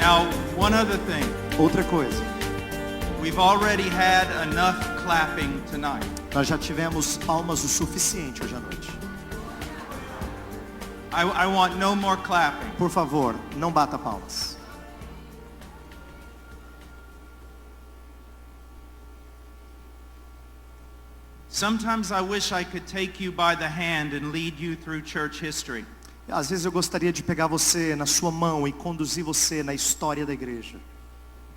Now, one other thing. Outra coisa. We've already had enough clapping tonight. Nós já tivemos palmas o suficiente hoje à noite. I want no more clapping. Por favor, não bata palmas. Sometimes I wish I could take you by the hand and lead you through church history. Às vezes eu gostaria de pegar você na sua mão e conduzir você na história da igreja.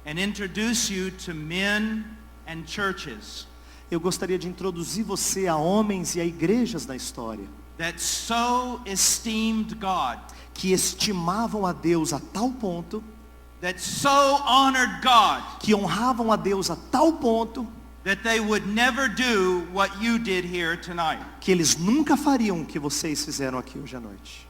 And introduce you to men and churches. Eu gostaria de introduzir você a homens e a igrejas na história. That so esteemed God. Que estimavam a Deus a tal ponto. That so honored God. Que honravam a Deus a tal ponto. That they would never do what you did here tonight. Que eles nunca fariam o que vocês fizeram aqui hoje à noite.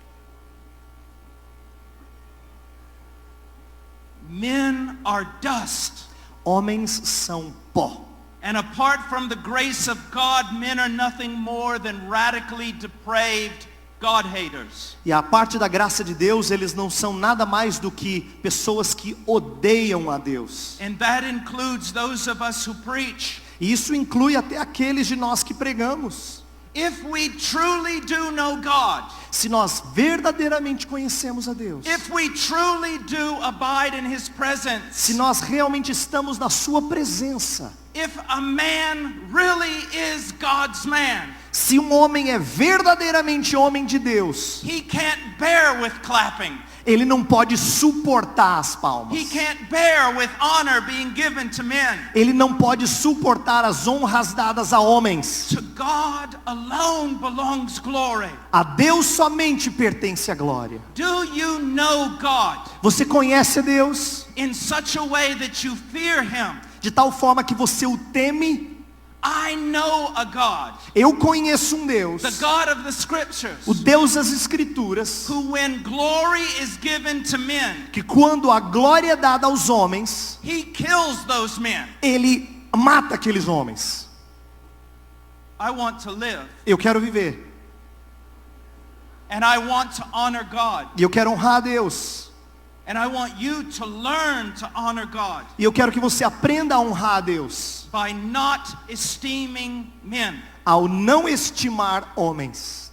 Men are dust. Homens são pó. And apart from the grace of God, men are nothing more than radically depraved God haters. E a parte da graça de Deus, eles não são nada mais do que pessoas que odeiam a Deus. And that includes those of us who preach. E isso inclui até aqueles de nós que pregamos. If we truly do know God, se nós verdadeiramente conhecemos a Deus, if we truly do abide in His presence, se nós realmente estamos na sua presença, if a man really is God's man, se um homem é verdadeiramente homem de Deus, he can't bear with clapping. Ele não pode suportar as palmas. He can't bear with honor being given to men. Ele não pode suportar as honras dadas a homens. To God alone belongs glory. A Deus somente pertence a glória. Do you know God? Você conhece a Deus? In such a way that you fear Him. De tal forma que você o teme? I know a God. Eu conheço um Deus. The God of the Scriptures. O Deus das Escrituras. Who when glory is given to men. Que quando a glória é dada aos homens, He kills those men. Ele mata aqueles homens. I want to live. Eu quero viver. And I want to honor God. E eu quero honrar a Deus. And I want you to learn to honor God. E eu quero que você aprenda a honrar a Deus. By not esteeming men. Ao não estimar homens.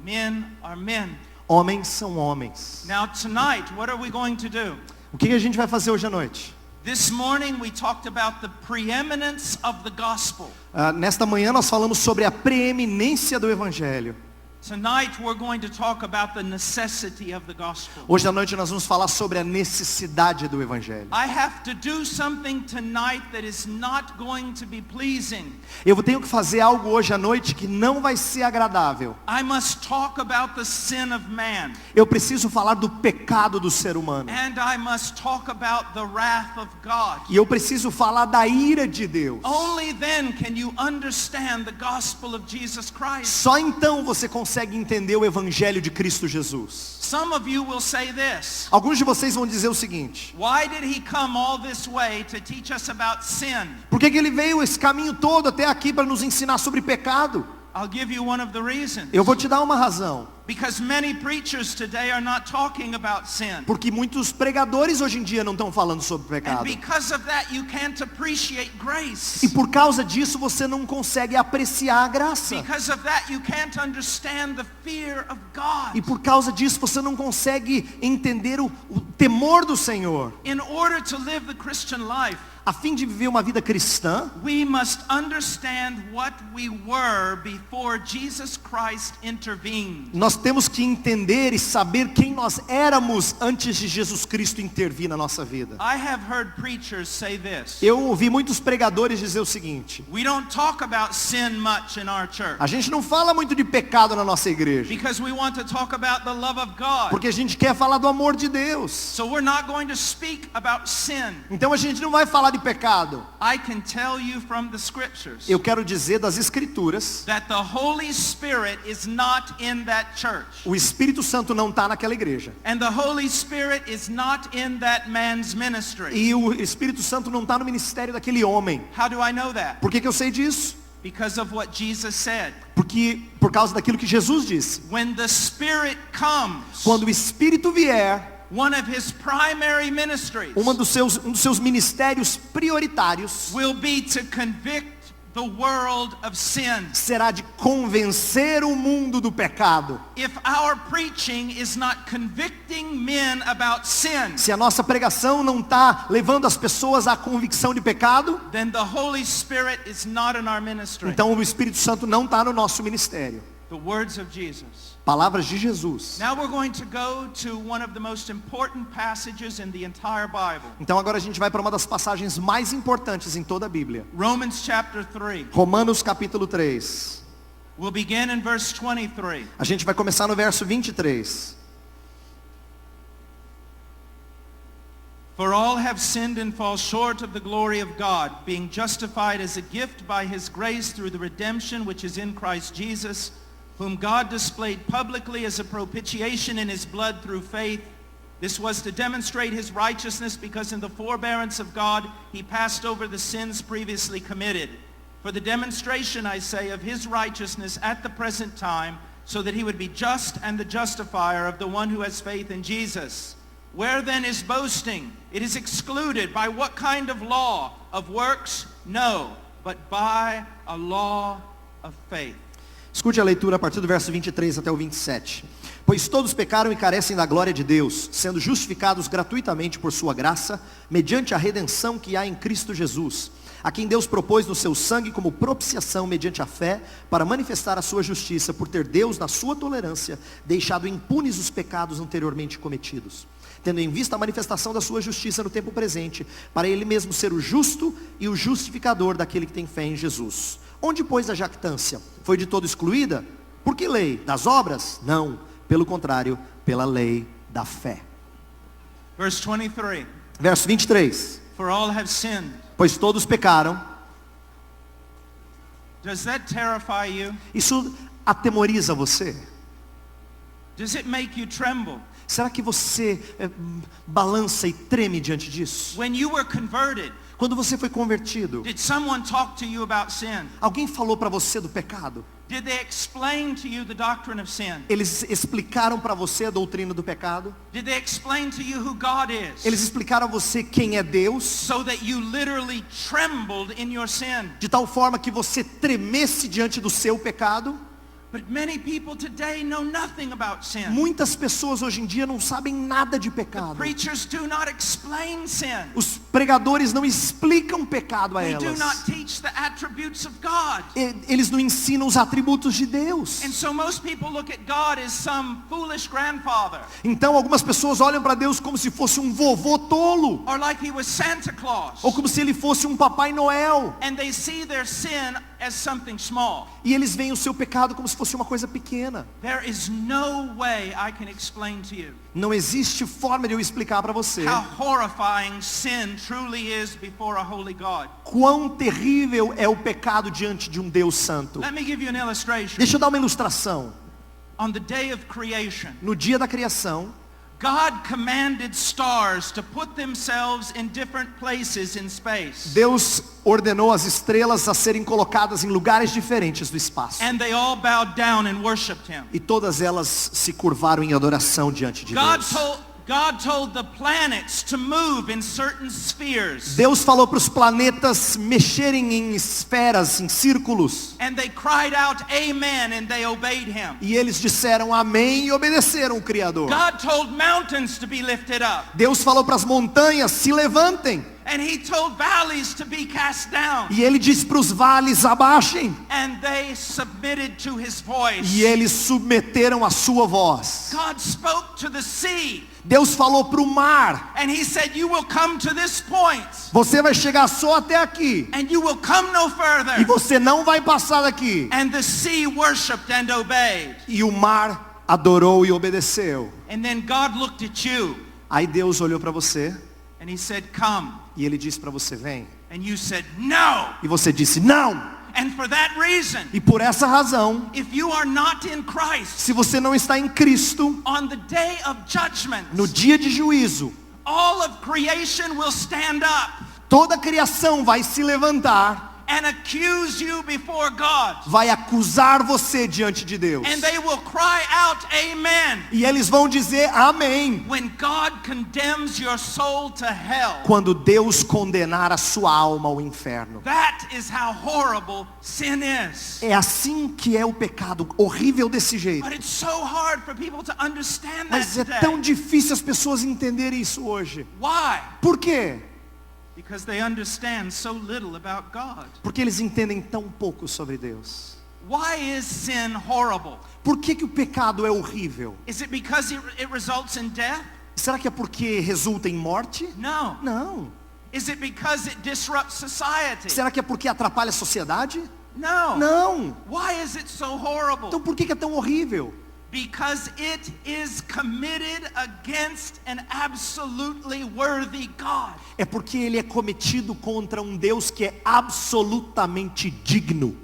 Men are men. Homens são homens. Now tonight, what are we going to do? O que a gente vai fazer hoje à noite? This morning we talked about the preeminence of the gospel. Nesta manhã nós falamos sobre a preeminência do evangelho. Tonight we're going to talk about the necessity of the gospel. Hoje à noite nós vamos falar sobre a necessidade do evangelho. I have to do something tonight that is not going to be pleasing. Eu tenho que fazer algo hoje à noite que não vai ser agradável. I must talk about the sin of man. Eu preciso falar do pecado do ser humano. And I must talk about the wrath of God. E eu preciso falar da ira de Deus. Only then can you understand the gospel of Jesus Christ. Só então você consegue entender o evangelho de Cristo Jesus. Some of you will say this. Alguns de vocês vão dizer o seguinte: Why did he come all this way to teach us about sin? Por que ele veio esse caminho todo até aqui para nos ensinar sobre pecado? I'll give you one of the reasons. Eu vou te dar uma razão. Because many preachers today are not talking about sin. Porque muitos pregadores hoje em dia não estão falando sobre pecado. And because of that you can't appreciate grace. E por causa disso você não consegue apreciar a graça. Because of that you can't understand the fear of God. E por causa disso você não consegue entender o temor do Senhor. In order to live the Christian life, a fim de viver uma vida cristã, we must understand what we were before Jesus Christ intervened. Nós temos que entender e saber quem nós éramos antes de Jesus Cristo intervir na nossa vida. I have heard preachers say this. Eu ouvi muitos pregadores dizer o seguinte: We don't talk about sin much in our church. A gente não fala muito de pecado na nossa igreja. Because we want to talk about the love of God. Porque a gente quer falar do amor de Deus. So we're not going to speak about sin. Então a gente não vai falar de pecado. I can tell you from the scriptures. Eu quero dizer das escrituras that the Holy Spirit is not in that church. O Espírito Santo não está naquela igreja. And the Holy Spirit is not in that man's ministry. E o Espírito Santo não está no ministério daquele homem. How do I know that? Por que eu sei disso? Because of what Jesus said. Porque por causa daquilo que Jesus disse. When the Spirit comes, quando o Espírito vier, one of his primary ministries um dos seus ministérios prioritários will be to convict the world of sin. será de convencer o mundo do pecado. If our preaching is not convicting men about sin, Se a nossa pregação não está levando as pessoas à convicção de pecado, then the Holy Spirit is not in our ministry. então o Espírito Santo não está no nosso ministério. The words of Jesus. Palavras de Jesus. Now we're going to go to one of the most important passages in the entire Bible. Então agora a gente vai para uma das passagens mais importantes em toda a Bíblia. Romans chapter 3. Romanos capítulo 3. We'll begin in verse 23. A gente vai começar no verso 23. For all have sinned and fall short of the glory of God, being justified as a gift by his grace through the redemption which is in Christ Jesus, whom God displayed publicly as a propitiation in his blood through faith. This was to demonstrate his righteousness, because in the forbearance of God he passed over the sins previously committed. For the demonstration, I say, of his righteousness at the present time, so that he would be just and the justifier of the one who has faith in Jesus. Where then is boasting? It is excluded. By what kind of law? Of works? No, but by a law of faith. Escute a leitura a partir do verso 23 até o 27. Pois todos pecaram e carecem da glória de Deus, sendo justificados gratuitamente por sua graça, mediante a redenção que há em Cristo Jesus, a quem Deus propôs no seu sangue como propiciação mediante a fé, para manifestar a sua justiça, por ter Deus, na sua tolerância, deixado impunes os pecados anteriormente cometidos, tendo em vista a manifestação da sua justiça no tempo presente, para ele mesmo ser o justo e o justificador daquele que tem fé em Jesus. Onde, pois, a jactância? Foi de todo excluída? Por que lei? Das obras? Não, pelo contrário, pela lei da fé. Verse 23. Verso 23. For all have sinned. Pois todos pecaram. Does that terrify you? Isso atemoriza você? Does it make you tremble? Será que você balança e treme diante disso? When you were converted, Quando você foi convertido, did someone talk to you about sin? alguém falou para você do pecado? Did they explain to you the doctrine of sin? Eles explicaram para você a doutrina do pecado? Did they explain to you who God is? Eles explicaram a você quem é Deus? So that you literally trembled in your sin. De tal forma que você tremesse diante do seu pecado? But many people today know nothing about sin. Muitas pessoas hoje em dia não sabem nada de pecado. Preachers do not explain sin. Os pregadores não explicam pecado a They do elas. not teach the attributes of God. Eles não ensinam os atributos de Deus. And so most people look at God as some foolish grandfather, Então algumas pessoas olham para Deus como se fosse um vovô tolo, or like he was Santa Claus. ou como se ele fosse um Papai Noel. And they see their sin as something small. E eles veem o seu pecado como se fosse uma coisa pequena. There is no way I can explain to you Não existe forma de eu explicar para você how horrifying sin truly is before a holy God. quão terrível é o pecado diante de um Deus santo. Let me give you an illustration. Deixa eu dar uma ilustração. On the day of creation, No dia da criação, God commanded stars to put themselves in different places in space. Deus ordenou as estrelas a serem colocadas em lugares diferentes do espaço. And they all bowed down and worshiped him. E todas elas se curvaram em adoração diante de Deus. God told the planets to move in certain spheres. Deus falou para os planetas mexerem em esferas, em círculos. And they cried out, Amen, and they obeyed him. E eles disseram amém e obedeceram o Criador. God told mountains to be lifted up. Deus falou para as montanhas, se levantem. And he told valleys to be cast down. E ele disse para os vales, abaixem. And they submitted to his voice. E eles submeteram a sua voz. God spoke to the sea. Deus falou para o mar. And he said, you will come to this point. Você vai chegar só até aqui. And you will come no further. E você não vai passar daqui. And the sea worshipped and obeyed. E o mar adorou e obedeceu. And then God looked at you. Aí Deus olhou para você. And he said, come. E ele disse para você, vem. And you said, no. E você disse, não. And for that reason, E por essa razão, if you are not in Christ, se você não está em Cristo, on the day of judgment, no dia de juízo, all of creation will stand up. toda a criação vai se levantar. and accuse you before God. vai acusar você diante de Deus. And they will cry out, amen, E eles vão dizer amém. when God condemns your soul to hell. Quando Deus condenar a sua alma ao inferno. That is how horrible sin is. É assim que é o pecado, horrível desse jeito. But it's so hard for people to understand that Mas é today. tão difícil as pessoas entenderem isso hoje. Why? Por quê? Because they understand so little about God. Porque eles entendem tão pouco sobre Deus. Why is sin horrible? Por que que o pecado é horrível? Is it because it results in death? Será que é porque resulta em morte? No. Não. Is it because it disrupts society? Será que é porque atrapalha a sociedade? No. Não. Why is it so horrible? Então por que que é tão horrível? Because it is committed against an absolutely worthy God. É porque ele é cometido contra um Deus que é absolutamente digno.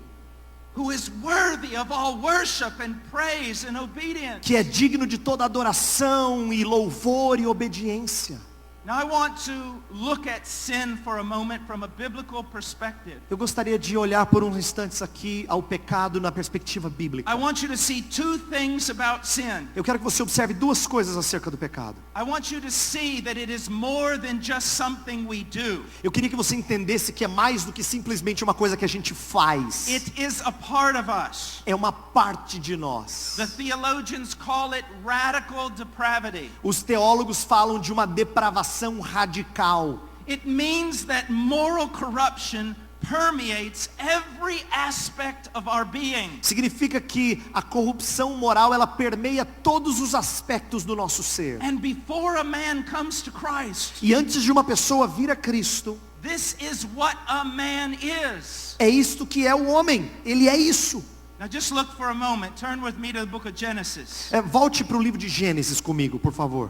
Who is worthy of all worship and praise and obedience. Que é digno de toda adoração e louvor e obediência. Now I want to look at sin for a moment from a biblical perspective. Eu gostaria de olhar por uns instantes aqui ao pecado na perspectiva bíblica. I want you to see two things about sin. Eu quero que você observe duas coisas acerca do pecado. I want you to see that it is more than just something we do. Eu queria que você entendesse que é mais do que simplesmente uma coisa que a gente faz. It is a part of us. É uma parte de nós. The theologians call it radical depravity. Os teólogos falam de uma depravação radical. It means that moral corruption permeates every aspect of our being. Significa que a corrupção moral ela permeia todos os aspectos do nosso ser. And before a man comes to Christ, E antes de uma pessoa vir a Cristo, this is what a man is. é isto que é o homem. Ele é isso. Now just look for a moment. Turn with me to the book of Genesis. Volte para o livro de Gênesis comigo, por favor.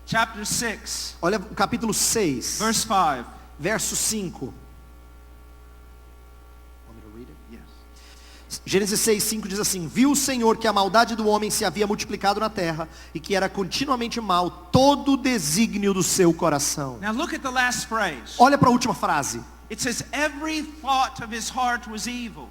Chapter 6, Olha o capítulo 6, verse 5. verso 5. Yes. Gênesis 6, 5 diz assim: Viu o Senhor que a maldade do homem se havia multiplicado na terra e que era continuamente mal todo o desígnio do seu coração. Now look at the last phrase. Olha para a última frase. It says every thought of his heart was evil.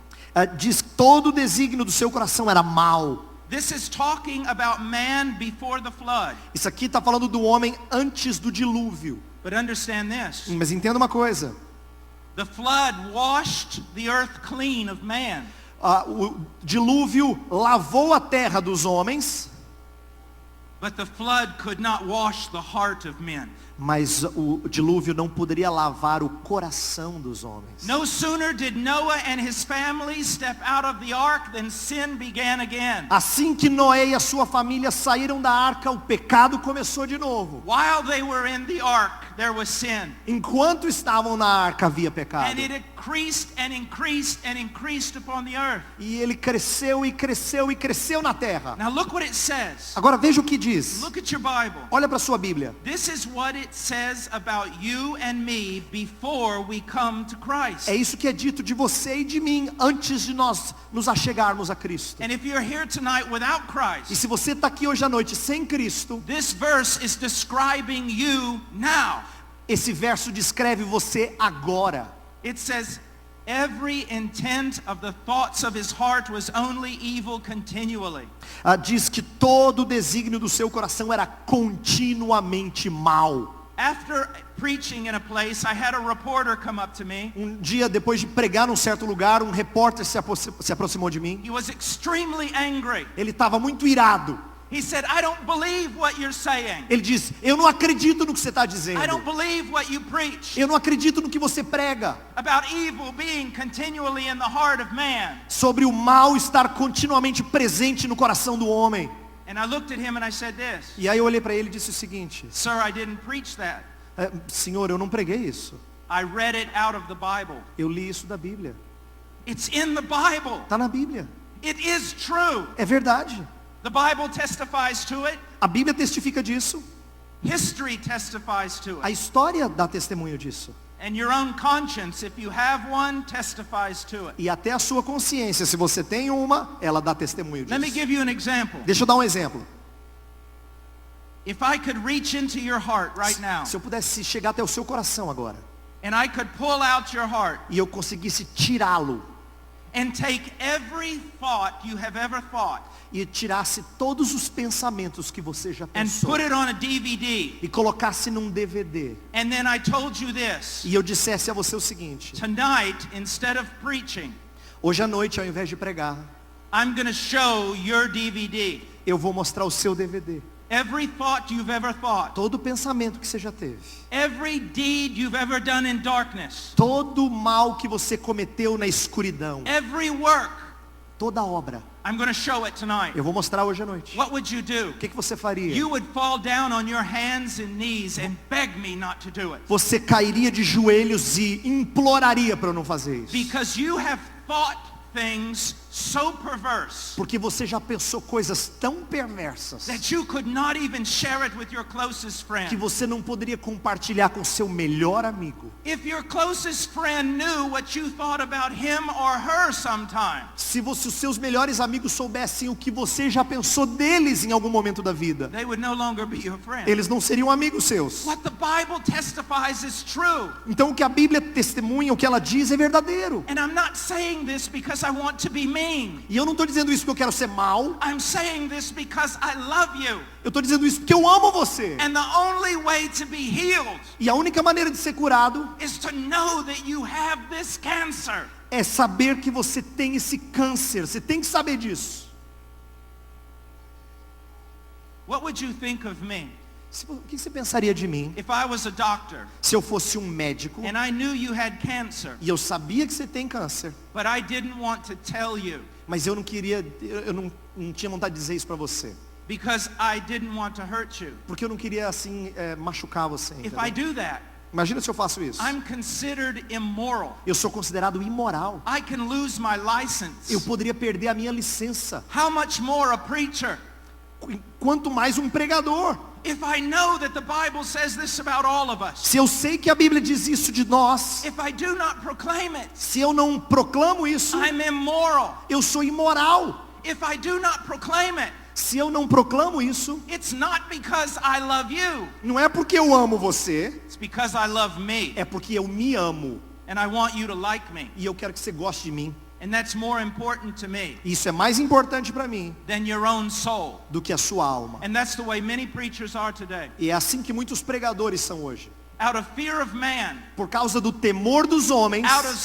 Diz todo o desígnio do seu coração era mal. This is talking about man before the flood. Isso aqui está falando do homem antes do dilúvio. But understand this. Mas entenda uma coisa. The flood washed the earth clean of man. O dilúvio lavou a terra dos homens, But the flood could not wash the heart of men. mas o dilúvio não poderia lavar o coração dos homens. No sooner did Noah and his family step out of the ark than sin began again. Assim que Noé e a sua família saíram da arca, o pecado começou de novo. While they were in the ark, there was sin. Enquanto estavam na arca havia pecado. And it increased and increased and increased upon the earth. E ele cresceu e cresceu e cresceu na terra. Now look what it says. Agora veja o que diz. Look at your Bible. Olha para a sua Bíblia. This is what it says about you and me before we come to Christ. É isso que é dito de você e de mim antes de nós nos achegarmos a Cristo. And if you're here tonight without E Christ, se você está aqui hoje à noite sem Cristo, this verse is describing you now. esse verso descreve você agora. It says, every intent of the thoughts of his heart was only evil continually. Diz que todo o desígnio do seu coração era continuamente mal. After preaching in a place, I had a reporter come up to me. Dia depois de pregar num certo lugar, um repórter se aproximou de mim. He was extremely angry. Ele estava muito irado. He said, I don't believe what you're saying. Ele diz: eu não acredito no que você está dizendo. I don't believe what you preach Eu não acredito no que você prega. about evil being continually in the heart of man. Sobre o mal estar continuamente presente no coração do homem. And I looked at him and I said this, E aí eu olhei para ele e disse o seguinte: Sir, I didn't preach that. Senhor, eu não preguei isso. I read it out of the Bible. Eu li isso da Bíblia. It's in the Bible. Está na Bíblia. It is true. É verdade. The Bible testifies to it. A Bíblia testifica disso. History testifies to A it. história dá testemunho disso. And your own conscience, if you have one, testifies to it. E até a sua consciência, se você tem uma, ela dá testemunho Let me disso. give you an example. Deixa eu dar um exemplo. If I could reach into your heart right now, Se eu pudesse chegar até o seu coração agora, and I could pull out your heart e eu conseguisse tirá-lo, and take every thought you have ever thought e tirasse todos os pensamentos que você já and pensou, put it on a DVD, e colocasse num DVD, and then I told you this, e eu dissesse a você o seguinte: tonight, instead of preaching, hoje à noite, ao invés de pregar, I'm going to show your DVD. eu vou mostrar o seu DVD. Every thought you've ever thought, Todo pensamento que você já teve, every deed you've ever done in darkness, todo mal que você cometeu na escuridão, every work, toda obra, I'm going to show it tonight. eu vou mostrar hoje à noite. What would you do? O que você faria? You would fall down on your hands and knees and beg me not to do it. Você cairia de joelhos e imploraria para eu não fazer isso. Because you have thought things so perverse Porque você já pensou coisas tão perversas that you could not even share it with your closest que friend. você não poderia compartilhar com seu melhor amigo. If your closest friend knew what you thought about him or her sometime, Se os seus melhores amigos soubessem o que você já pensou deles em algum momento da vida, they would no longer be your friend. eles não seriam amigos seus. What the Bible testifies is true. Então o que a Bíblia testemunha, o que ela diz é verdadeiro. And I'm not saying this because I want to be mean. E eu não estou dizendo isso porque eu quero ser mal. I'm saying this because I love you. Eu estou dizendo isso porque eu amo você. And the only way to be healed E a única maneira de ser curado is to know that you have this cancer. é saber que você tem esse câncer. Você tem que saber disso. What would you think of me O que você pensaria de mim if I was a doctor se eu fosse um médico and I knew you had cancer, e eu sabia que você tem câncer, but I didn't want to tell you mas eu não tinha vontade de dizer isso para você, because I didn't want to hurt you? porque eu não queria assim machucar você. If I Entendeu? do that, Imagina se eu faço isso. I'm considered immoral. Eu sou considerado imoral. I can lose my license. Eu poderia perder a minha licença. How much more a preacher? Quanto mais um pregador. If I know that the Bible says this about all of us, Se eu sei que a Bíblia diz isso de nós, if I do not proclaim it, se eu não proclamo isso, I'm immoral. eu sou imoral. If I do not proclaim it, Se eu não proclamo isso, it's not because I love you. não é porque eu amo você, It's because I love me. é porque eu me amo. And I want you to like me. E eu quero que você goste de mim. And that's more important to me Isso é mais importante para mim than your own soul. do que a sua alma. And that's the way many preachers are today. E é assim que muitos pregadores são hoje. Out of fear of man, Por causa do temor dos homens, out of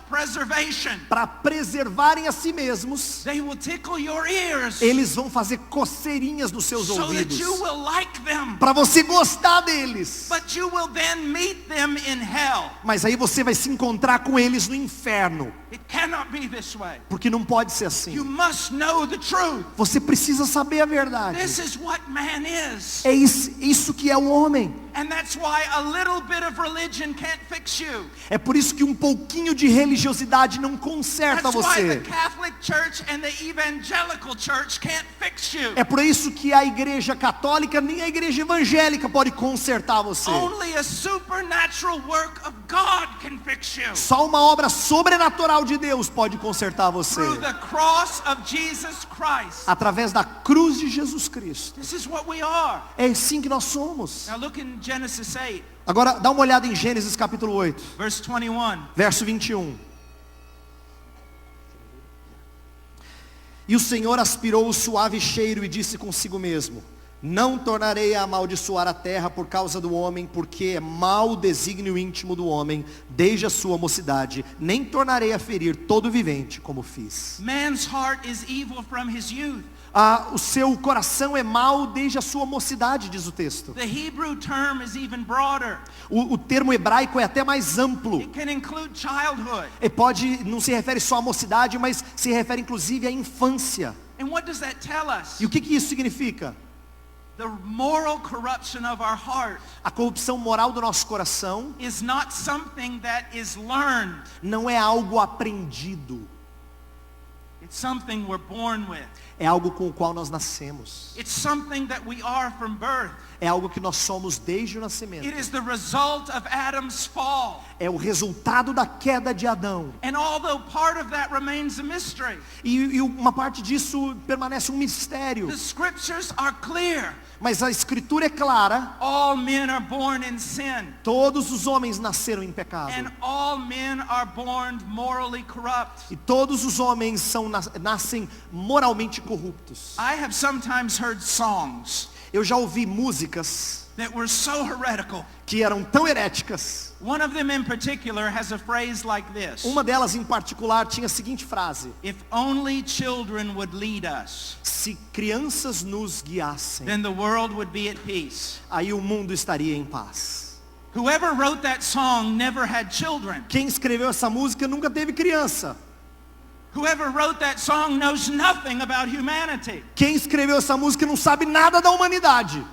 self-preservation, para preservarem a si mesmos, they will tickle your ears eles vão fazer coceirinhas nos seus so that ouvidos, you will like them. para você gostar deles. But you will then meet them in hell. Mas aí você vai se encontrar com eles no inferno, It cannot be this way. porque não pode ser You assim. must know the truth. Você precisa saber a verdade. This is what man is. É isso que é o homem. And that's why a little bit of religion can't fix you. É por isso que um pouquinho de religiosidade não conserta That's why the você. Catholic Church and the evangelical church can't fix you. É por isso que a igreja católica nem a igreja evangélica pode consertar você. Only a supernatural work of God can fix you. Só uma obra sobrenatural de Deus pode consertar você. Through the cross of Jesus Christ. Através da cruz de Jesus Cristo. This is what we are. É assim que nós somos. Now look in Genesis 8, Agora dá uma olhada em Gênesis capítulo 8, verse 21. verso 21. E o Senhor aspirou o suave cheiro e disse consigo mesmo: não tornarei a amaldiçoar a terra por causa do homem, porque é mau o desígnio íntimo do homem desde a sua mocidade, nem tornarei a ferir todo vivente como fiz. Man's heart is evil from his youth. O seu coração é mau desde a sua mocidade, diz o texto. The Hebrew term is even broader. O termo hebraico é até mais amplo. It can include childhood. Não se refere só à mocidade, mas se refere inclusive à infância. And what does that tell us? E o que isso significa? The moral corruption of our heart A corrupção moral do nosso coração is not something that is learned. não é algo aprendido. It's something we're born with. É algo com o qual nós nascemos. It's something that we are from birth. É algo que nós somos desde o nascimento. It is the result of Adam's fall. é o resultado da queda de Adão. And although part of that remains a mystery, E uma parte disso permanece um mistério. the scriptures are clear. Mas a escritura é clara. All men are born in sin, Todos os homens nasceram em pecado. and all men are born morally corrupt. E todos os homens nascem moralmente corruptos. I have sometimes heard songs Eu já ouvi músicas that were so heretical. que eram tão heréticas. One of them in particular has a phrase like this: Uma delas em particular tinha a seguinte frase: if only children would lead us, se crianças nos guiassem, then the world would be at peace. aí o mundo estaria em paz. Whoever wrote that song never had children. Quem escreveu essa música nunca teve criança. Whoever wrote that song knows nothing about humanity Quem escreveu essa música não sabe nada da humanidade.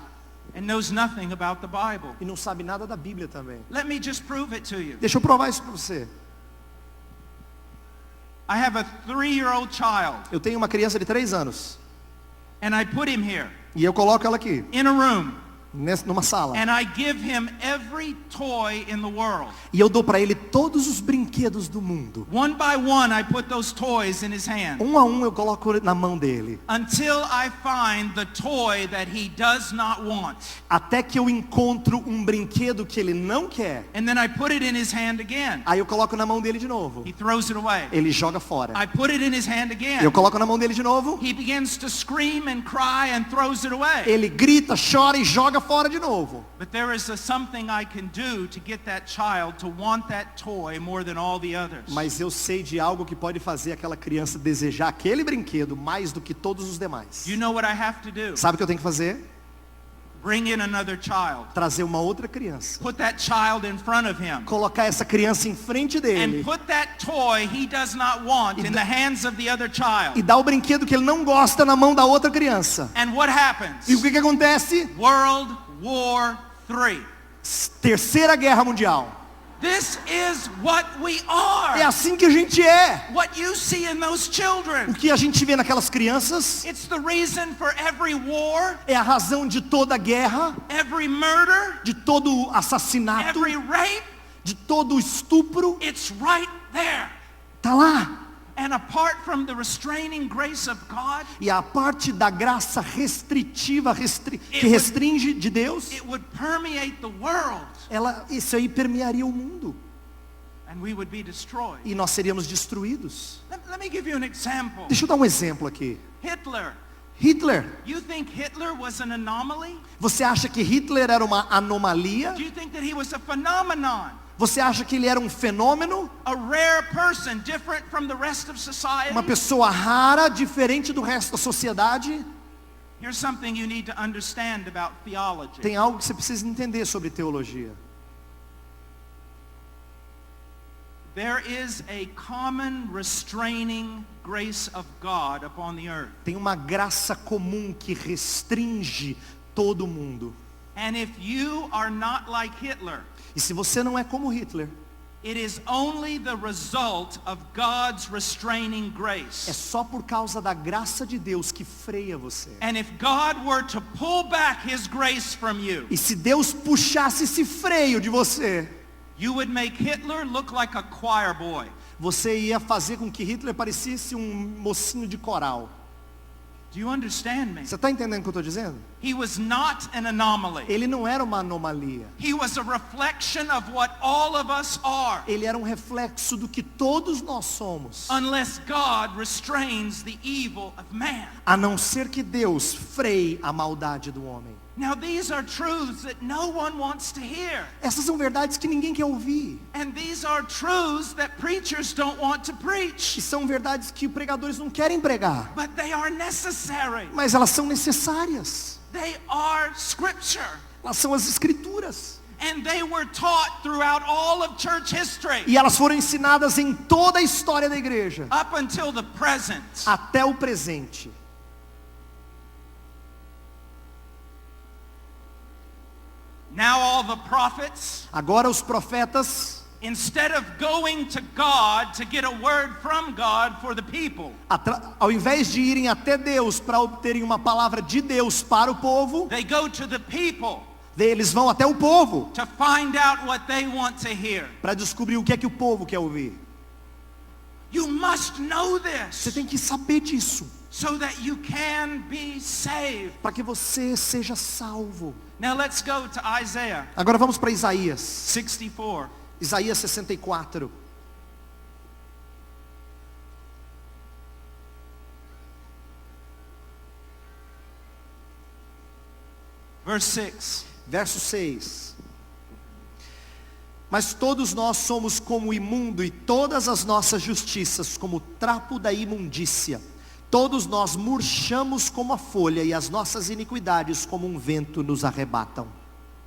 and knows nothing about the Bible. E não sabe nada da Bíblia também. Let me just prove it to you. Deixa eu provar isso para você. I have a 3-year-old child, Eu tenho uma criança de 3 anos. and I put him here E eu coloco ela aqui, in a room, numa sala. and I give him every toy in the world. E eu dou para ele todos os brinquedos do mundo. One by one, I put those toys in his hand Um a um eu coloco na mão dele. until I find the toy that he does not want. Até que eu encontro um brinquedo que ele não quer. And then I put it in his hand again. Aí eu coloco na mão dele de novo. He throws it away. Ele joga fora. I put it in his hand Eu again. coloco na mão dele de novo. He begins to scream and cry and throws it away. Ele grita, chora e joga fora de novo. But there is something I can do to get that child to want that toy more than all the others. Mas eu sei de algo que pode fazer aquela criança desejar aquele brinquedo mais do que todos os demais. You know what I have to do? Sabe o que eu tenho que fazer? Bring in another child. Trazer uma outra criança. Put that child in front of him. Colocar essa criança em frente dele. And put that toy he does not want in the hands of the other E child. dar o brinquedo que ele não gosta na mão da outra criança. And what happens? E o que acontece? World War III. Terceira Guerra Mundial. This is what we are. É assim que a gente é. What you see in those O children. que a gente vê naquelas crianças It's the reason for every war, é a razão de toda guerra, every murder, de todo assassinato, every rape. de todo estupro. It's right there. Tá lá. And apart from the restraining grace of God, E a parte da graça restritiva, que restringe de Deus, it would permeate the world isso aí permearia o mundo. and we would be destroyed. E nós seríamos destruídos. Let me give you an example. Deixa eu dar um exemplo aqui. Hitler. Hitler. You think Hitler was an anomaly? Você acha que Hitler era uma anomalia? Do you think that he was a phenomenon? Você acha que ele era um fenômeno? A rare person, different from the rest of society? Uma pessoa rara, diferente do resto da sociedade? Here's something you need to understand about theology. Tem algo que você precisa entender sobre teologia. There is a common restraining grace of God upon the earth. Tem uma graça comum que restringe todo mundo. And if you are not like Hitler, E se você não é como Hitler, it is only the result of God's restraining é grace. só por causa da graça de Deus que freia você. And if God were to pull back his grace from you, E se Deus puxasse esse freio de você, you would make Hitler look like a choir boy. você ia fazer com que Hitler parecesse um mocinho de coral. Do you understand me? Você está entendendo o que eu estou dizendo? He was not an anomaly. Ele não era uma anomalia. He was a reflection of what all of us are. Ele era um reflexo do que todos nós somos. Unless God restrains the evil of man. A não ser que Deus freie a maldade do homem. Now these are truths that no one wants to hear. Essas são verdades que ninguém quer ouvir. And these are truths that preachers don't want to E preach. são verdades que pregadores não querem pregar. But they are necessary. Mas elas são necessárias. They are scripture. Elas são as escrituras. And they were taught throughout all of church history. E elas foram ensinadas em toda a história da igreja. Up until the present. Até o presente. Now all the prophets, Agora os profetas, instead of going to God to get a word from God for the people, ao invés de irem até Deus para obterem uma palavra de Deus para o povo, they go to the people Eles vão até o povo to find out what they want to hear. para descobrir o que é que o povo quer ouvir. You must know Você this tem que saber disso, so that you can be saved. para que você seja salvo. Now let's go to Isaiah Agora vamos para Isaías. 64. Isaías 64. Verse 6. Verso 6. Mas todos nós somos como imundo, e todas as nossas justiças como trapo da imundícia. Todos nós murchamos como a folha, e as nossas iniquidades como um vento nos arrebatam.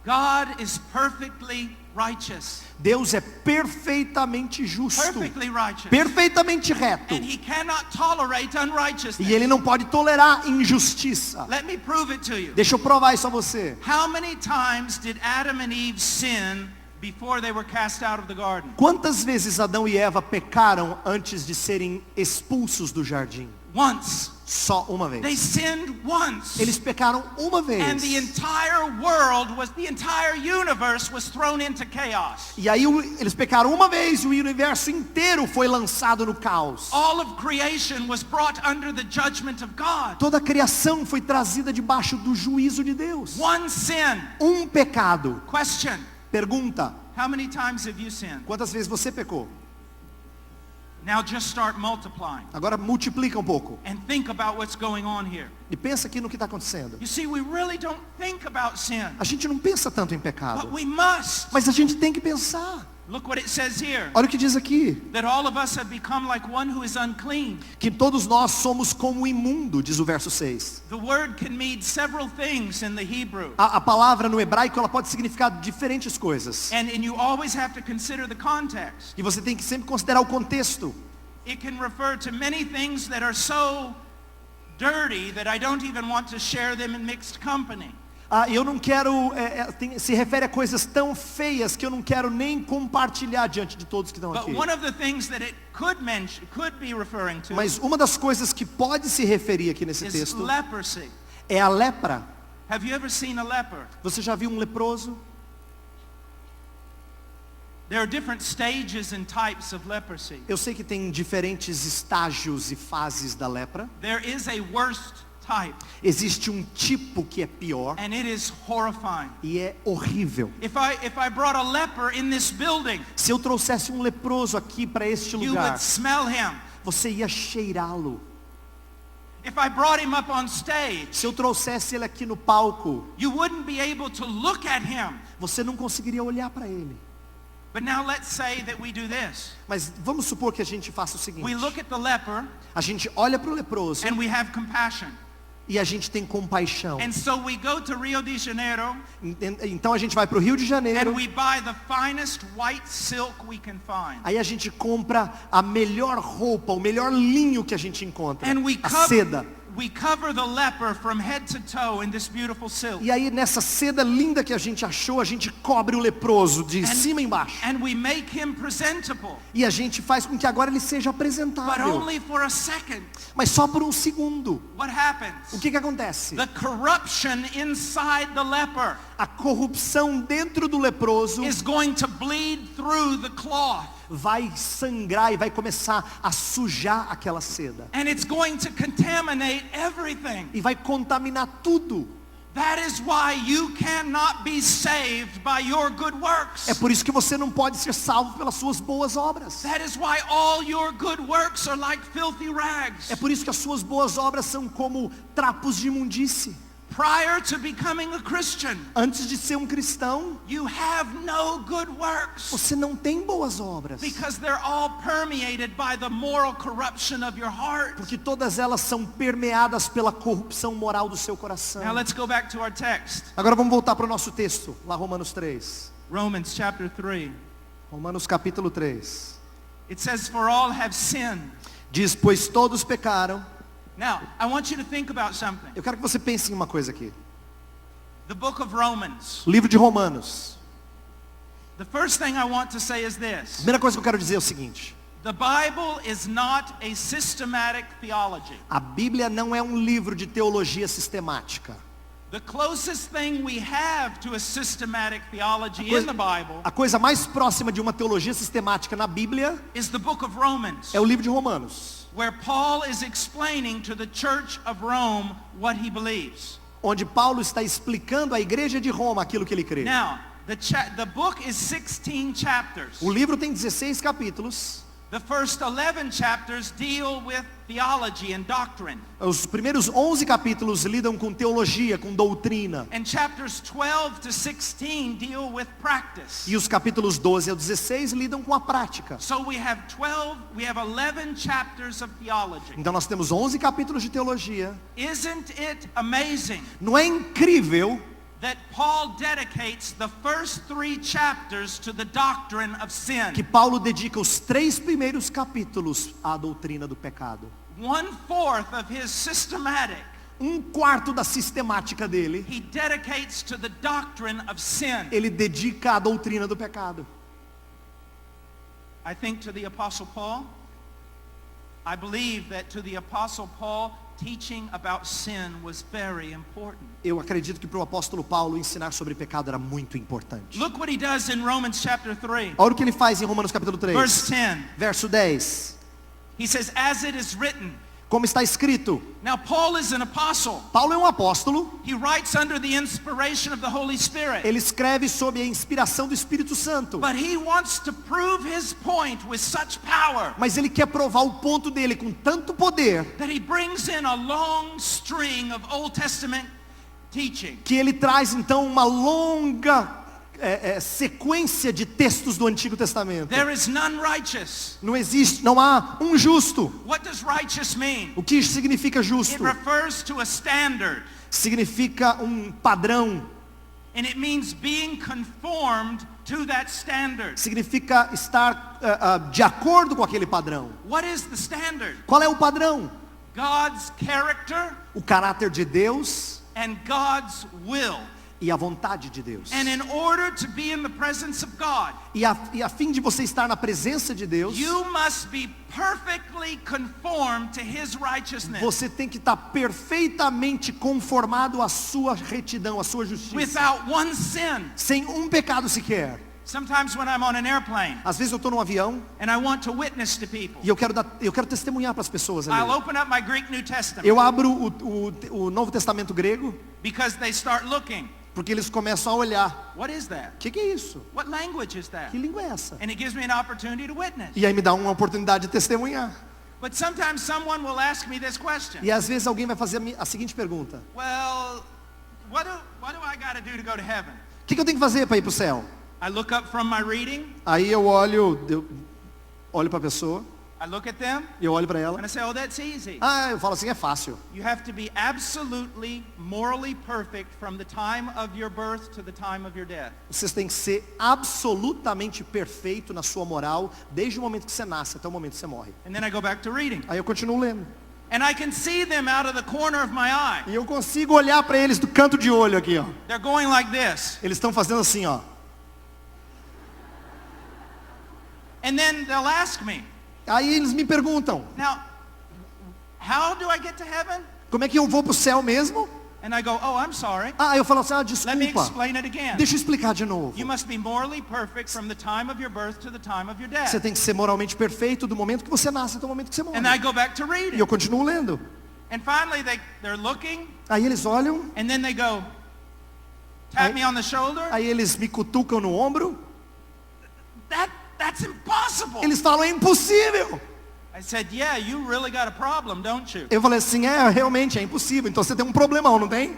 God is perfectly righteous. Deus é perfeitamente justo, Perfectly righteous. perfeitamente reto, And he cannot tolerate unrighteousness. e Ele não pode tolerar injustiça. Let me prove it to you. Deixa eu provar isso a você. How many times did Adam and Eve sin before they were cast out of the garden? Quantas vezes Adão e Eva pecaram antes de serem expulsos do jardim? Once. Só uma They vez. sinned once. Eles pecaram uma And vez. the entire world the entire universe was thrown into chaos. E aí eles pecaram uma vez e o universo inteiro foi lançado no caos. All of creation was brought under the judgment of God. Toda a criação foi trazida debaixo do juízo de Deus. One sin. Um pecado. Question. Pergunta: How many times have you sinned? quantas vezes você pecou? Now just start multiplying Agora multiplica um pouco. and think about what's going on here. E pensa aqui no que está acontecendo. You see, we really don't think about sin, A gente não pensa tanto em but pecado, we must. mas a gente tem que pensar. Look what it says here. Olha o que diz aqui. That all of us have become like one who is unclean. Que todos nós somos como imundo, diz o verso 6. The word can mean several things in the Hebrew. A palavra no hebraico, ela pode significar diferentes coisas. And you always have to consider the context. E você tem que sempre considerar o contexto. It can refer to many things that are so dirty that I don't even want to share them in mixed company. Eu não quero, se refere a coisas tão feias que eu não quero nem compartilhar diante de todos que estão But aqui. one of the things that it could be referring to Mas uma das coisas que pode se referir aqui nesse is texto leprosy. é a lepra. Have you ever seen a leper? Você já viu um leproso? There are different stages and types of leprosy. Eu sei que tem diferentes estágios e fases da lepra. There is a worst type, Existe um tipo que é pior and it is horrifying. e é horrível. If I brought a leper in this building, Se eu trouxesse um leproso aqui para este you lugar, would smell him. você ia cheirá-lo. If I brought him up on stage, Se eu trouxesse ele aqui no palco, you wouldn't be able to look at him. você não conseguiria olhar para ele. But now let's say that we do this. Mas vamos supor que a gente faça o seguinte. We look at the leper A gente olha para o leproso and we have compassion. e a gente tem compaixão. And so we go to Rio de Janeiro Então a gente vai para o Rio de and Janeiro. we buy the finest white silk we can find. Aí a gente compra a melhor roupa, o melhor linho que a gente encontra. And we A seda. cover the leper from head to toe in this beautiful silk. E aí nessa seda linda que a gente achou, a gente cobre o leproso de cima e embaixo. And we make him presentable. E a gente faz com que agora ele seja But apresentável. only for a second. Mas só por um segundo. What happens? O que acontece? The corruption inside the leper A corrupção dentro do leproso is going to bleed through the cloth. vai sangrar e vai começar a sujar aquela seda. And it's going to contaminate everything. E vai contaminar tudo. That is why you cannot be saved by your good works. É por isso que você não pode ser salvo pelas suas boas obras. That is why all your good works are like filthy rags. É por isso que as suas boas obras são como trapos de imundície. Prior to becoming a Christian, Antes de ser um cristão, you have no good works você não tem boas obras. because they're all permeated by the moral corruption of your heart. Porque todas elas são permeadas pela corrupção moral do seu coração. Now let's go back to our text. Agora vamos voltar para o nosso texto, lá Romanos 3. Romans chapter 3. Romanos capítulo 3. It says, for all have sinned. Diz, pois todos pecaram. Now, I want you to think about something. Eu quero que você pense em uma coisa aqui. The book of Romans. Livro de Romanos. The first thing I want to say is this. Primeira coisa que eu quero dizer é o seguinte. The Bible is not a systematic theology. A Bíblia não é um livro de teologia sistemática. The closest thing we have to a systematic theology in the Bible A coisa mais próxima de uma teologia sistemática na Bíblia is the book of Romans, é o livro de Romanos, where Paul is explaining to the church of Rome what he believes. onde Paulo está explicando à igreja de Roma aquilo que ele crê. Now, the book is 16 chapters. O livro tem 16 capítulos. The first 11 chapters deal with theology and doctrine. Os primeiros 11 capítulos lidam com teologia, com doutrina. And chapters 12 to 16 deal with practice. E os capítulos 12 ao 16 lidam com a prática. So we have 11 chapters of theology. Então nós temos 11 capítulos de teologia. Isn't it amazing Não é incrível that Paul dedicates the first 3 chapters to the doctrine of sin? que Paulo dedica os 3 primeiros capítulos à doutrina do pecado? 1/4 of his systematic, 1/4 da sistemática dele, he dedicates to the doctrine of sin. ele dedica à doutrina do pecado. I think to the Apostle Paul, I believe that to the Apostle Paul, teaching about sin was very important. Eu acredito que para o apóstolo Paulo ensinar sobre pecado era muito importante. Look what he does in Romans chapter 3, Olha o que ele faz em Romanos capítulo 3, verse 10. verso 10. He says, as it is written. Como está escrito, Now Paul is an apostle. Paulo é um apóstolo, He writes under the inspiration of the Holy Spirit. ele escreve sob a inspiração do Espírito Santo. But he wants to prove his point with such power Mas ele quer provar o ponto dele com tanto poder, that he brings in a long string of Old Testament teaching. que ele traz então uma longa sequência de textos do Antigo Testamento. There is none righteous. Não há um justo. What does righteous mean? O que significa It justo? refers to a standard, Significa um padrão. and it means being conformed to that standard. Significa estar de acordo com aquele padrão. What is the standard? Qual é o padrão? God's character O caráter de Deus and God's will. e a vontade de Deus. And in order to be in the presence of God, E a fim de você estar na presença de Deus, you must be perfectly conformed to his righteousness. você tem que estar perfeitamente conformado à sua retidão, à sua justiça. Without one sin. Sem um pecado sequer. Sometimes when I'm on an airplane Às vezes eu estou num avião and I want to witness to people, e eu quero testemunhar para as pessoas ali. I'll open up my Greek New Testament Eu abro o Novo Testamento grego, because they start looking. porque eles começam a olhar. What is that? O que é isso? What language is that? Que língua é essa? And it gives me an opportunity to witness. E aí me dá uma oportunidade de testemunhar. But sometimes someone will ask me this question. E às vezes alguém vai fazer a seguinte pergunta: Well, what do I got to do to go to heaven? o que eu tenho que fazer para ir para o céu? I look up from my reading, Aí eu olho para a pessoa, I look at them, e eu olho para ela. and I say, oh, that's easy. Eu falo assim, é fácil. You have to be absolutely morally perfect from the time of your birth to the time of your death. Vocês têm que ser absolutamente perfeito na sua moral, desde o momento que você nasce até o momento que você morre. And then I go back to reading. Aí eu continuo lendo. And I can see them out of the corner of my eye. E eu consigo olhar para eles do canto de olho aqui, ó. They're going like this. Eles estão fazendo assim, ó. And then they'll ask me, Aí eles me perguntam, now, how do I get to heaven? como é que eu vou para o céu mesmo? And I go, oh, I'm sorry. Eu falo assim, Let me desculpa. explain it again. Deixa eu explicar de novo. You must be morally perfect from the time of your birth to the time of your death. Você tem que ser moralmente perfeito do momento que você nasce até o momento que você morre. And I go back to E reading. eu continuo lendo. And finally they're looking, Aí eles olham, and then they go, tap me on the shoulder. aí eles me cutucam no ombro. That's impossible. Eles falam, é impossível. I said, yeah, you really got a problem, don't you? Eu falei assim, realmente é impossível. Então você tem um problemão, não tem?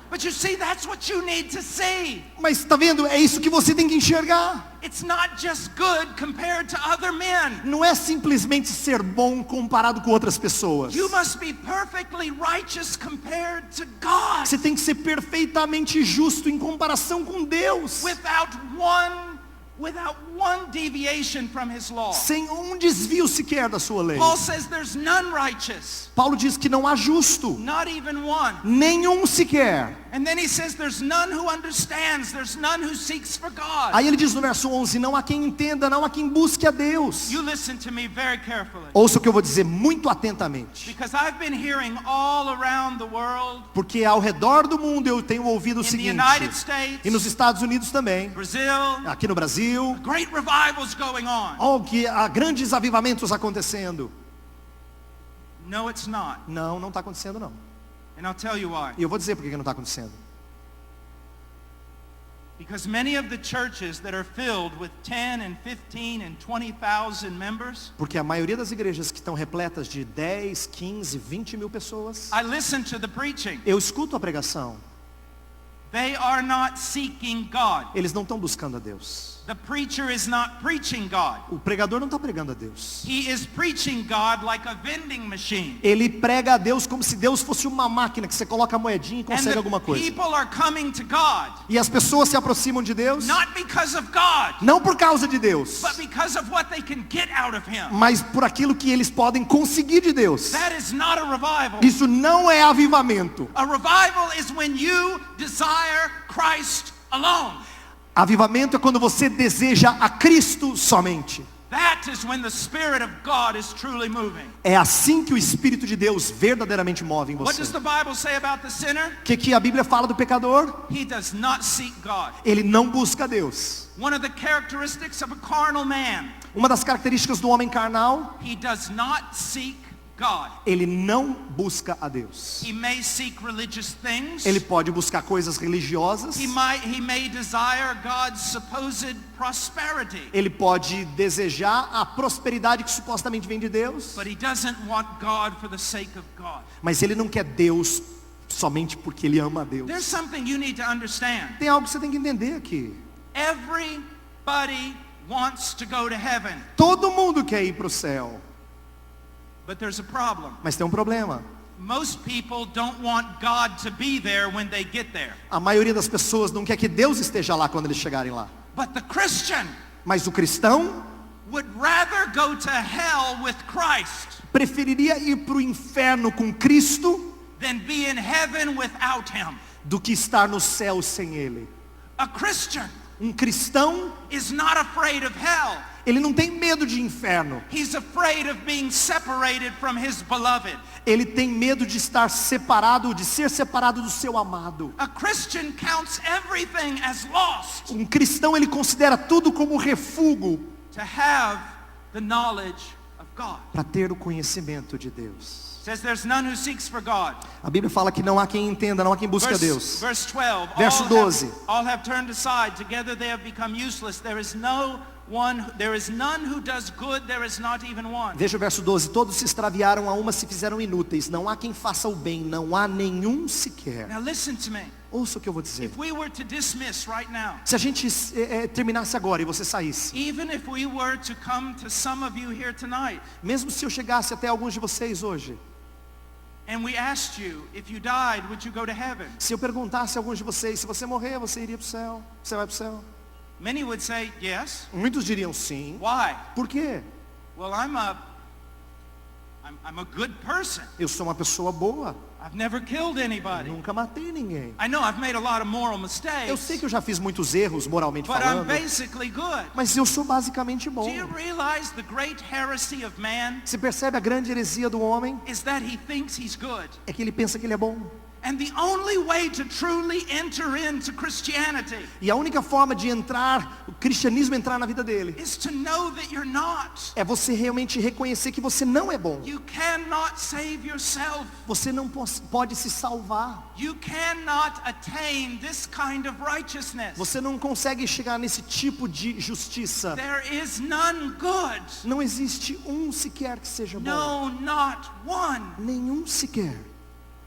But you see, that's what you need to see. Mas tá vendo? É isso que você tem que enxergar. It's not just good compared to other men. Não é simplesmente ser bom comparado com outras pessoas. You must be perfectly righteous compared to God. Você tem que ser perfeitamente justo em comparação com Deus. Without one deviation from his law. sem um desvio sequer da sua lei. Paul says there's none righteous, Paulo diz que não há justo, not even one. nenhum sequer. And then he says there's none who understands, there's none who seeks for God. Aí ele diz no verso 11, não há quem entenda, não há quem busque a Deus. You listen to me very carefully. Ouça o que eu vou dizer muito atentamente. Because I've been hearing all around the world, Porque ao redor do mundo eu tenho ouvido o in the seguinte, United States, e nos Estados Unidos também, Brazil, aqui no Brasil, great revivals going on. oh, que há grandes avivamentos acontecendo. No, it's not. Não, não está acontecendo não. And I'll tell you why. E eu vou dizer por que não está acontecendo. Because many of the churches that are filled with 10 and 15 and 20,000 members, Porque a maioria das igrejas que estão repletas de 10, 15, 20 mil pessoas, I listen to the preaching. eu escuto a pregação, They are not seeking God. eles não estão buscando a Deus. The preacher is not preaching God. O pregador não está pregando a Deus. He is preaching God like a vending machine. Ele prega a Deus como se Deus fosse uma máquina que você coloca a moedinha e And consegue alguma the coisa. people are coming to God, E as pessoas se aproximam de Deus, not because of God, não por causa de Deus, but because of what they can get out of Him. mas por aquilo que eles podem conseguir de Deus. That is not a revival. Isso não é avivamento. A revival is when you desire Christ alone. Avivamento é quando você deseja a Cristo somente. That is when the Spirit of God is truly moving. É assim que o Espírito de Deus verdadeiramente move em What você. does the Bible say about the sinner? O que a Bíblia fala do pecador? He does not seek God. Ele não busca a Deus. One of the characteristics of a carnal man, Uma das características do homem carnal, he does not seek God. ele não busca a Deus. He may seek religious things. Ele pode buscar coisas religiosas. He may desire God's supposed prosperity. Ele pode desejar a prosperidade que supostamente vem de Deus. But he doesn't want God for the sake of God. Mas ele não quer Deus somente porque ele ama a Deus. There's something you need to understand. Tem algo que você tem que entender aqui. Everybody wants to go to heaven. Todo mundo quer ir para o céu. But there's a problem. Mas tem um problema. Most people don't want God to be there when they get there. A maioria das pessoas não quer que Deus esteja lá quando eles chegarem lá. But the Christian Mas o cristão would rather go to hell with Christ preferiria ir para o inferno com Cristo than be in heaven without Him. do que estar no céu sem Ele. A Christian Um cristão, is not afraid of hell. ele não tem medo de inferno. He's afraid of being separated from his beloved. Ele tem medo de estar separado, de ser separado do seu amado. A Christian counts everything as lost Um cristão, ele considera tudo como refúgio to have the knowledge of God. para ter o conhecimento de Deus. Says there's none who seeks for God. A Bíblia fala que não há quem entenda, não há quem busque a Deus. Verse 12. Verso 12. All have turned aside. Together they have become useless. There is none who does good. There is not even one. Veja o verso 12. Todos se extraviaram, a uma se fizeram inúteis. Não há quem faça o bem, não há nenhum sequer. Now listen to me. Ouça o que eu vou dizer. If we were to dismiss right now, Se a gente terminasse agora e você saísse, even if we were to come to some of you here tonight, mesmo se eu chegasse até alguns de vocês hoje, and we asked you, if you died, would you go to heaven? se eu perguntasse a alguns de vocês, se você morrer, você iria para o céu? Você vai para o céu? Many would say yes. Muitos diriam sim. Why? Por quê? Well, I'm a good person. Eu sou uma pessoa boa. I've never killed anybody. Nunca matei ninguém. I know I've made a lot of moral Eu mistakes, sei que eu já fiz muitos erros moralmente but I'm falando, basically good. mas eu sou basicamente bom. Do you realize the great heresy of man Você percebe a grande heresia do homem? is that he thinks he's good? É que ele pensa que ele é bom. And the only way to truly enter into Christianity E a única forma de entrar, o cristianismo entrar na vida dele, is to know that you're not. é você realmente reconhecer que você não é bom. You cannot save yourself. Você não pode se salvar. You cannot attain this kind of righteousness. Você não consegue chegar nesse tipo de justiça. There is none good. Não existe um sequer que seja bom. No, not one. Nenhum sequer.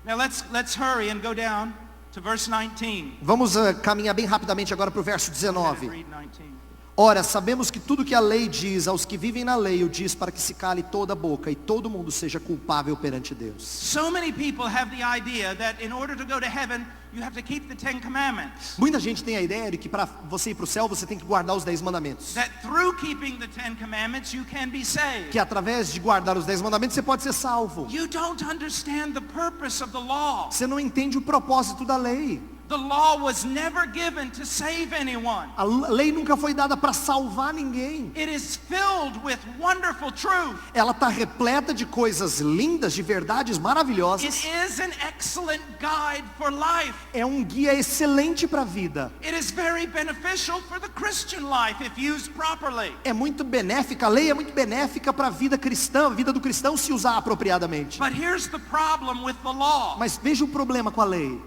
Now let's hurry and go down to verse 19. Vamos caminhar bem rapidamente agora para o verso 19. Read 19. Ora, sabemos que tudo que a lei diz aos que vivem na lei, o diz para que se cale toda a boca e todo mundo seja culpável perante Deus. So many people have the idea that in order to go to heaven, you have to keep the 10 commandments. Muita gente tem a ideia de que para você ir para o céu, você tem que guardar os 10 mandamentos. That through keeping the 10 commandments, you can be saved. Que através de guardar os 10 mandamentos, você pode ser salvo. You don't understand the purpose of the law. Você não entende o propósito da lei. The law was never given to save anyone. A lei nunca foi dada para salvar ninguém. It is filled with wonderful truth. Ela está repleta de coisas lindas, de verdades maravilhosas. It is an excellent guide for life. É um guia excelente para a vida. It is very beneficial for the Christian life if used properly. É muito benéfica, a lei é muito benéfica para a vida cristã, a vida do cristão se usar apropriadamente. But here's the problem with the law. Mas veja o problema com a lei.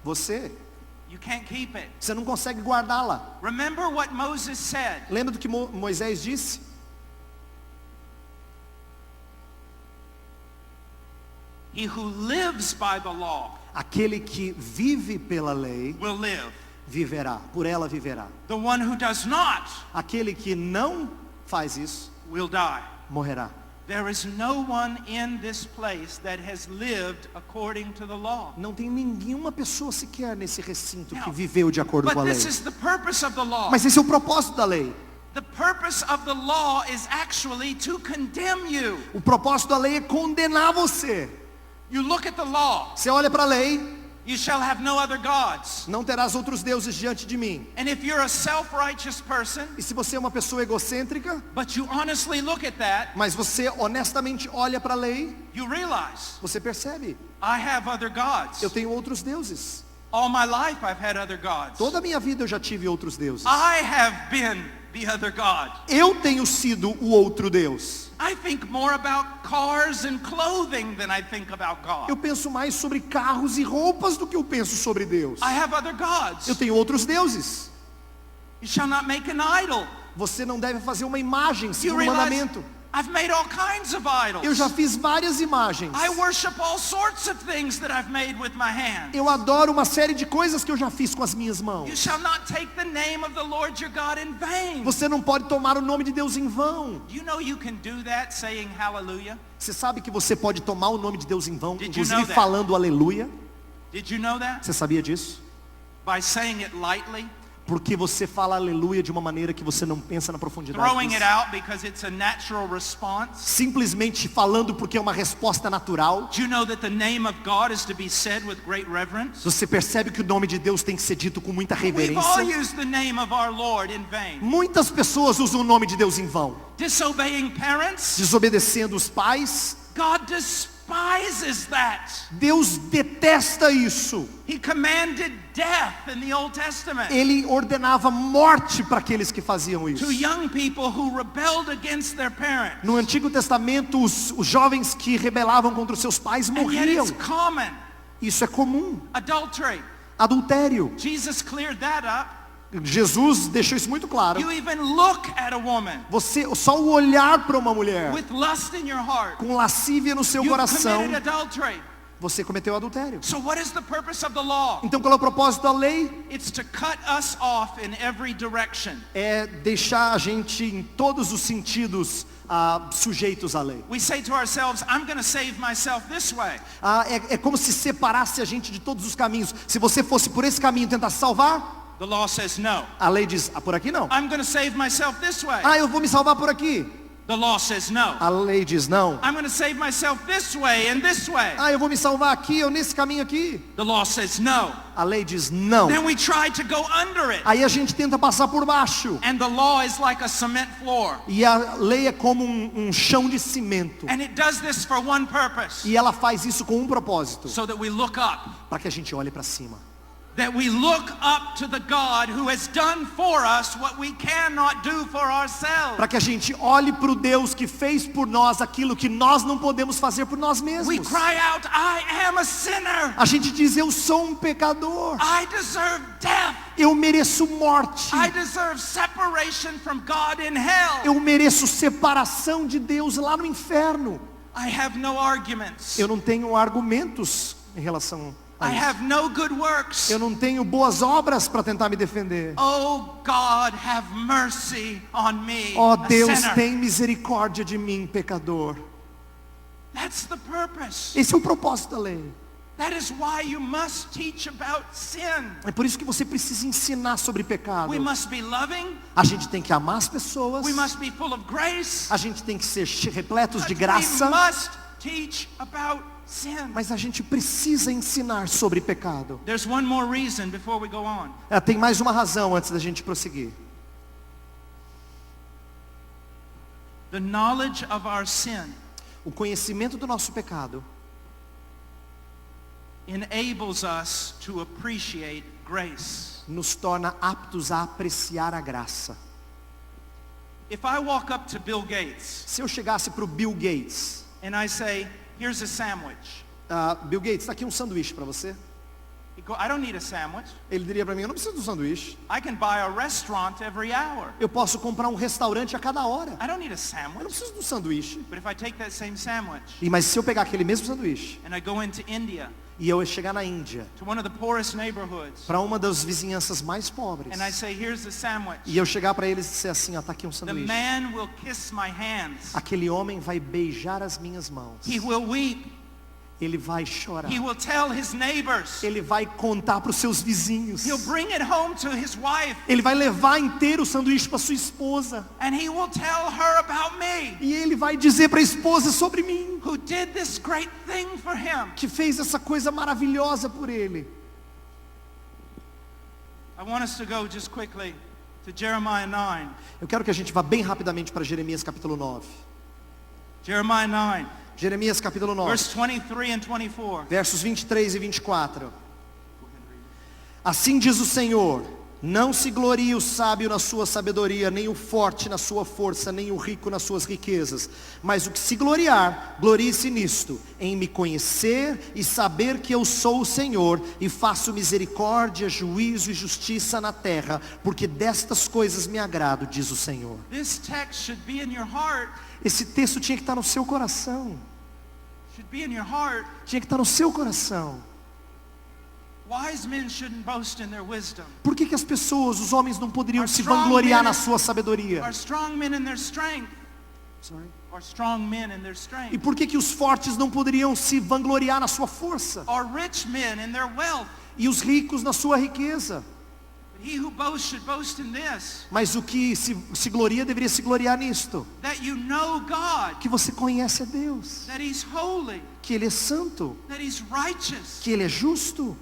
Você Você can't keep it. Você não consegue guardá-la. Remember what Moses said. Lembra do que Moisés disse? He who lives by the law Aquele que vive pela lei will live. viverá, por ela viverá. The one who does not Aquele que não faz isso will die. morrerá. There is no one in this place that has lived according to the law. Não tem nenhuma pessoa sequer nesse recinto que Now, viveu de acordo But com a lei. this is the purpose of the law. Mas esse é o propósito da lei. The purpose of the law is actually to condemn you. O propósito da lei é condenar você. You look at the law. Você olha para a lei, You shall have no other gods. não terás outros deuses diante de mim. And if you're a self-righteous person, E se você é uma pessoa egocêntrica, but you honestly look at that, mas você honestamente olha para a lei, you realize, você percebe, I have other gods. eu tenho outros deuses. All my life I've had other gods. Toda a minha vida eu já tive outros deuses. I have been the other God. Eu tenho sido o outro Deus. I think more about cars and clothing than I think about Eu God. penso mais sobre carros e roupas do que eu penso sobre Deus. I have other gods. Eu tenho outros deuses. You shall not make an idol. Você não deve fazer uma imagem, You segundo o realize mandamento. I've made all kinds of idols. Eu já fiz várias imagens. I worship all sorts of things that I've made with my hands. Eu adoro uma série de coisas que eu já fiz com as minhas You mãos. shall not take the name of the Lord your God in vain. Você não pode tomar o nome de Deus em vão. Do you know you can do that saying hallelujah? Você sabe que você pode tomar o nome de Deus em vão, Did you inclusive know that? falando aleluia? Did you know that? Você sabia disso? By saying it lightly, Porque você fala aleluia de uma maneira que você não pensa na profundidade throwing disso. it out because it's a natural response. Simplesmente falando porque é uma resposta natural. Do you know that the name of God is to be said with great reverence? Você percebe que o nome de Deus tem que ser dito com muita We've all reverência. used the name of our Lord in vain. Muitas pessoas usam o nome de Deus em vão. Disobeying parents, Desobedecendo os pais. God despises that. Deus detesta isso. He commanded death in the Old Testament Ele ordenava morte para aqueles que faziam isso. to young people who rebelled against their parents. No Antigo Testamento, os jovens que rebelavam contra os seus pais And yet morriam. it's common. Isso é comum. Adultery. Adultério. Jesus cleared that up. Jesus deixou isso muito claro. You even look at a woman Você, só o olhar para uma mulher with lust in your heart. com lascívia no seu You've coração, committed adultery. você cometeu adultério. So what is the purpose of the law? Então qual é o propósito da lei? It's to cut us off in every direction. É deixar a gente em todos os sentidos sujeitos à lei. We say to ourselves, I'm going to save myself this way. É como se separasse a gente de todos os caminhos. Se você fosse por esse caminho e tentasse salvar, The law says no. a lei diz, por aqui não. I'm going to save myself this way. Eu vou me salvar por aqui. The law says no. A lei diz não. I'm going to save myself this way and this way. Eu vou me salvar aqui ou nesse caminho aqui. The law says no. A lei diz não. Then we try to go under it. Aí a gente tenta passar por baixo. And the law is like a cement floor. E a lei é como um chão de cimento. And it does this for one purpose. E ela faz isso com um propósito. So that we look up. Para que a gente olhe para cima. That we look up to the God who has done for us what we cannot do for ourselves. Para que a gente olhe para o Deus que fez por nós aquilo que nós não podemos fazer por nós mesmos. We cry out, I am a sinner. A gente diz, eu sou um pecador. I deserve death. Eu mereço morte. I deserve separation from God in hell. Eu mereço separação de Deus lá no inferno. I have no arguments. Eu não tenho argumentos em relação I have no good works. Eu não tenho boas obras para tentar me defender. Oh God, have mercy on me, Ó a Deus, sinner. tem misericórdia de mim, pecador. That's the purpose. Esse é o propósito da lei. That is why you must teach about sin. É por isso que você precisa ensinar sobre pecado. We must be loving. A gente tem que amar as pessoas. We must be full of grace. A gente tem que ser repletos de But graça. we must teach about sin. Mas a gente precisa ensinar sobre pecado. There's one more reason before we go on. Tem mais uma razão antes da gente prosseguir. The knowledge of our sin O conhecimento do nosso pecado enables us to appreciate grace. nos torna aptos a apreciar a graça. If I walk up to Bill Gates Se eu chegasse para o Bill Gates, and I say, here's a sandwich. Bill Gates, está aqui um sanduíche para você. He'd go, I don't need a sandwich. Ele diria para mim, eu não preciso de um sanduíche. I can buy a restaurant every hour. Eu posso comprar um restaurante a cada hora. I don't need a Eu não sandwich. preciso de um sanduíche. But if I take that same sandwich Mas se eu pegar aquele mesmo sanduíche and I go into India, e eu chegar na Índia, to one of the poorest neighborhoods, para uma das vizinhanças mais pobres, and I say, here's the sandwich, e eu chegar para eles e dizer assim, tá aqui um the sanduíche. man will kiss my hands. Aquele homem vai beijar as minhas mãos. He will weep. Ele vai chorar. He will tell his neighbors. Ele vai contar para os seus vizinhos. He'll bring it home to his wife. Ele vai levar inteiro o sanduíche para sua esposa. And he will tell her about me, E ele vai dizer para a esposa sobre mim, who did this great thing for him. que fez essa coisa maravilhosa por ele. I want us to go just quickly to Jeremiah 9. Eu quero que a gente vá bem rapidamente para Jeremias capítulo 9. Jeremiah 9, Jeremias capítulo 9, verse 23 and 24. versos 23 e 24. Assim diz o Senhor: não se glorie o sábio na sua sabedoria, nem o forte na sua força, nem o rico nas suas riquezas. Mas o que se gloriar, glorie-se nisto, em me conhecer e saber que eu sou o Senhor, e faço misericórdia, juízo e justiça na terra, porque destas coisas me agrado, diz o Senhor. This text should be in your heart. Esse texto tinha que estar no seu coração. Should be in your heart. Tinha que estar no seu coração. Wise men shouldn't boast in their wisdom. Por que as pessoas, os homens, não poderiam Are se strong vangloriar men na in- sua sabedoria? Are strong men in their strength? Sorry. Or strong men in their E strength? por que os fortes não poderiam se vangloriar na sua força? Or rich men in their wealth? E os ricos na sua riqueza? But he who boasts should boast in this, Mas o que se gloria deveria se gloriar nisto: that you know God, que você conhece a Deus, that he's holy, que Ele é santo, that he's righteous. que Ele é justo.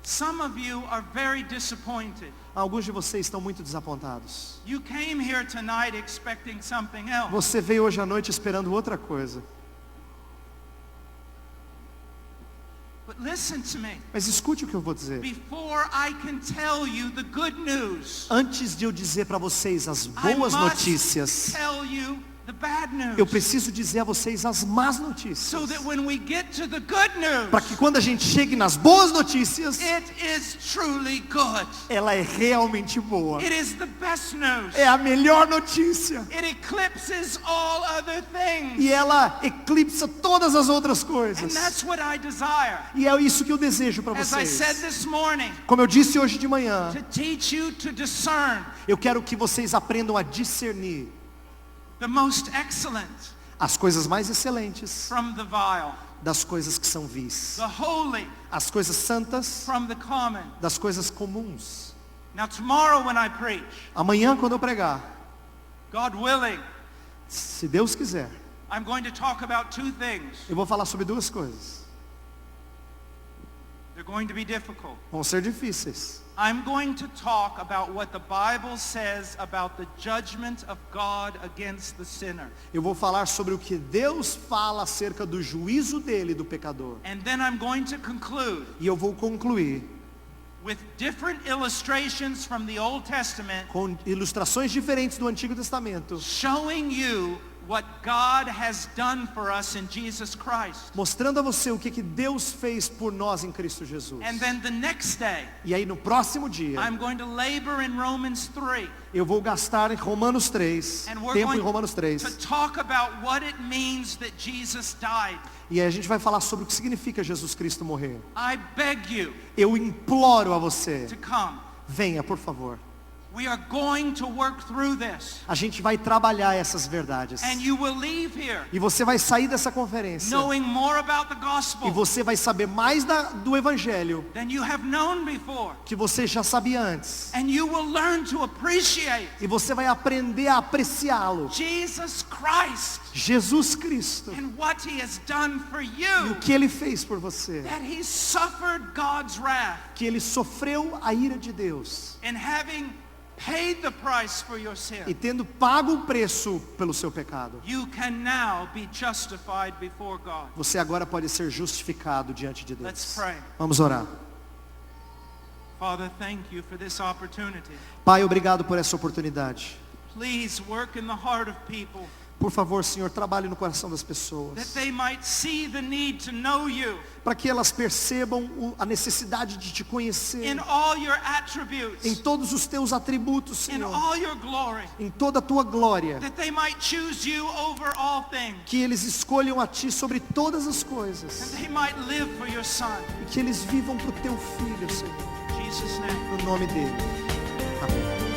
Some of you are very disappointed. Alguns de vocês estão muito desapontados. You came here tonight expecting something else. Você veio hoje à noite esperando outra coisa. But listen to me. Mas escute o que eu vou dizer. Before I can tell you the good news, Antes de eu dizer para vocês as I boas must notícias, tell you the bad news. eu preciso dizer a vocês as más notícias. So that when we get to the good news, Para que quando a gente chegue nas boas notícias, it is truly good. ela é realmente boa. It is the best news. É a melhor notícia. It eclipses all other things. E ela eclipsa todas as outras And coisas. that's what I desire. E é isso que eu desejo para As I said vocês. this morning, Como eu disse hoje de manhã, to teach you to discern eu quero que vocês aprendam a discernir the most excellent as coisas mais excelentes from the vile, das coisas que são vis, the holy as coisas santas from the common. das coisas comuns. Now tomorrow when I preach, Amanhã, quando eu pregar, God willing, se Deus quiser, I'm going to talk about two things. eu vou falar sobre duas coisas. They're going to be difficult. Vão ser difíceis. I'm going to talk about what the Bible says about the judgment of God against the sinner. Eu vou falar sobre o que Deus fala acerca do juízo dele, do pecador. And then I'm going to conclude E eu vou concluir with different illustrations from the Old Testament com ilustrações diferentes do Antigo Testamento, showing you what God has done for us in Jesus Christ. mostrando a você o que Deus fez por nós em Cristo Jesus. And then the next day, E aí no próximo dia, I'm going to labor in Romans 3. eu vou gastar em Romanos 3, And we're tempo em going Romanos 3. to talk about what it means that Jesus died. E aí a gente vai falar sobre o que significa Jesus Cristo morrer. I beg you Eu imploro a você, to come. venha por favor. We are going to work through this. A gente vai trabalhar essas verdades. And you will leave here E você vai sair dessa conferência. knowing more about the E gospel você vai saber mais do Evangelho than you have known before. que você já sabia antes. And you will learn to appreciate E você vai aprender a apreciá-lo. Jesus Christ Jesus Cristo. and what he has done for E you. o que ele fez por você. That he suffered God's wrath Que ele sofreu a ira de Deus. in having paid the price for your E sin. tendo pago o preço pelo seu pecado. You can now be justified before God. Você agora pode ser justificado diante de Let's Deus. pray. Vamos orar. Father, thank you for this opportunity. Pai, obrigado por essa oportunidade. Please work in the heart of people Por favor, Senhor, trabalhe no coração das that pessoas. they might see the need to know you Para que elas percebam a necessidade de te conhecer. in all your Em attributes, todos os teus atributos, in Senhor. all your glory, Em toda a tua glória. that they might choose you over all things, Que eles escolham a ti sobre todas as and coisas. they might live for your Son. E que eles vivam para o teu Filho, Senhor. In Jesus' name. No nome dele. Amém.